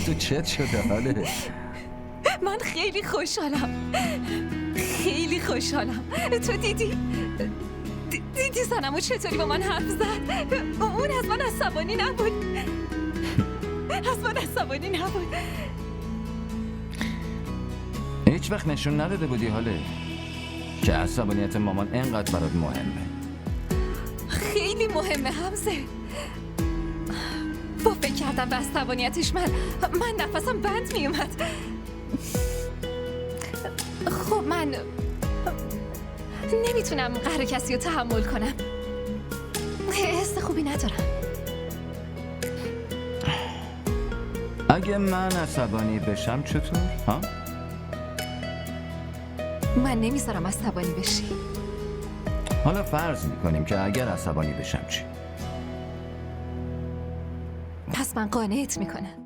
تو چت شده حاله؟ من خیلی خوشحالم، خیلی خوشحالم. تو دیدی سنمو چطوری با من حرف زد؟ اون از من عصبانی نبود، از من عصبانی نبود. هیچ وقت نشون نداده بودی حاله که عصبانیت مامان اینقدر برات مهمه. خیلی مهمه حمزه. با فکر کردم به عصبانیتش من نفسم بند می اومد. خب من نمیتونم قهر کسی رو تحمل کنم، حس خوبی ندارم. اگه من عصبانی بشم چطور؟ ها؟ من نمیذارم عصبانی بشی. حالا فرض میکنیم که اگر عصبانی بشم چی؟ پس من قانعت میکنم.